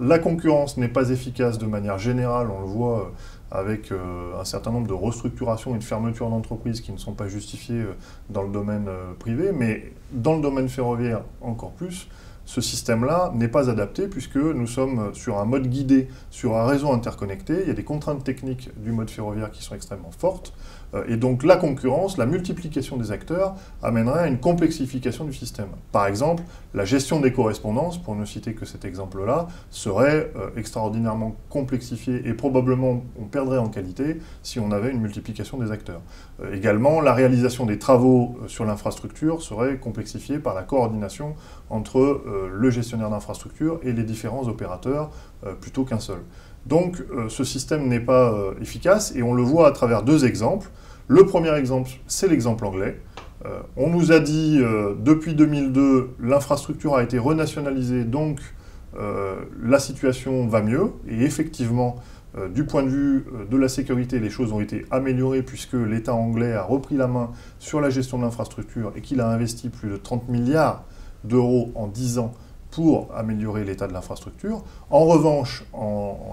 la concurrence n'est pas efficace de manière générale, on le voit avec un certain nombre de restructurations et de fermetures d'entreprises qui ne sont pas justifiées dans le domaine privé, mais dans le domaine ferroviaire encore plus, ce système-là n'est pas adapté puisque nous sommes sur un mode guidé, sur un réseau interconnecté. Il y a des contraintes techniques du mode ferroviaire qui sont extrêmement fortes. Et donc la concurrence, la multiplication des acteurs amènerait à une complexification du système. Par exemple, la gestion des correspondances, pour ne citer que cet exemple-là, serait extraordinairement complexifiée et probablement on perdrait en qualité si on avait une multiplication des acteurs. Également, la réalisation des travaux sur l'infrastructure serait complexifiée par la coordination entre le gestionnaire d'infrastructure et les différents opérateurs plutôt qu'un seul. Donc ce système n'est pas efficace et on le voit à travers deux exemples. Le premier exemple, c'est l'exemple anglais. On nous a dit depuis 2002, l'infrastructure a été renationalisée, donc la situation va mieux. Et effectivement, du point de vue de la sécurité, les choses ont été améliorées puisque l'État anglais a repris la main sur la gestion de l'infrastructure et qu'il a investi plus de 30 milliards d'euros en 10 ans pour améliorer l'état de l'infrastructure. En revanche,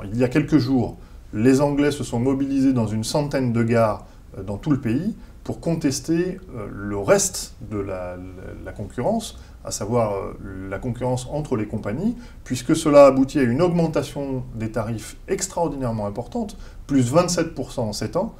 il y a quelques jours, les Anglais se sont mobilisés dans une centaine de gares dans tout le pays pour contester le reste de la concurrence, à savoir la concurrence entre les compagnies, puisque cela aboutit à une augmentation des tarifs extraordinairement importante, plus 27% en 7 ans,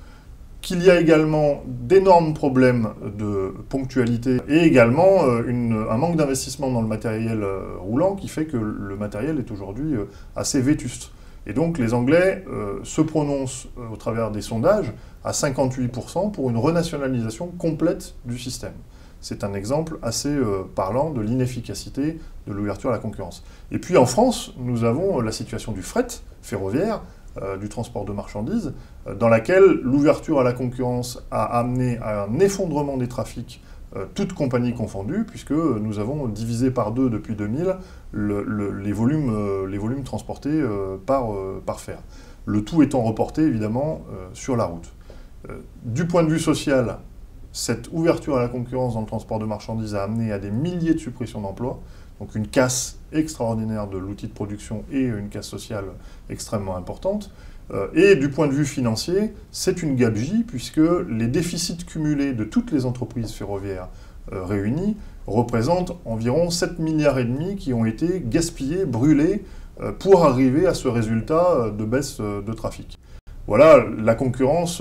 qu'il y a également d'énormes problèmes de ponctualité et également un manque d'investissement dans le matériel roulant qui fait que le matériel est aujourd'hui assez vétuste. Et donc les Anglais se prononcent au travers des sondages à 58% pour une renationalisation complète du système. C'est un exemple assez parlant de l'inefficacité de l'ouverture à la concurrence. Et puis en France, nous avons la situation du fret ferroviaire, du transport de marchandises, dans laquelle l'ouverture à la concurrence a amené à un effondrement des trafics, toutes compagnies confondues, puisque nous avons divisé par 2 depuis 2000 les volumes transportés par fer. Le tout étant reporté évidemment sur la route. Du point de vue social, cette ouverture à la concurrence dans le transport de marchandises a amené à des milliers de suppressions d'emplois, donc une casse extraordinaire de l'outil de production et une casse sociale extrêmement importante. Et du point de vue financier, c'est une gabegie puisque les déficits cumulés de toutes les entreprises ferroviaires réunies représentent environ 7,5 milliards qui ont été gaspillés, brûlés, pour arriver à ce résultat de baisse de trafic. Voilà, la concurrence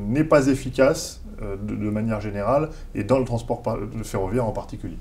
n'est pas efficace de manière générale et dans le transport ferroviaire en particulier.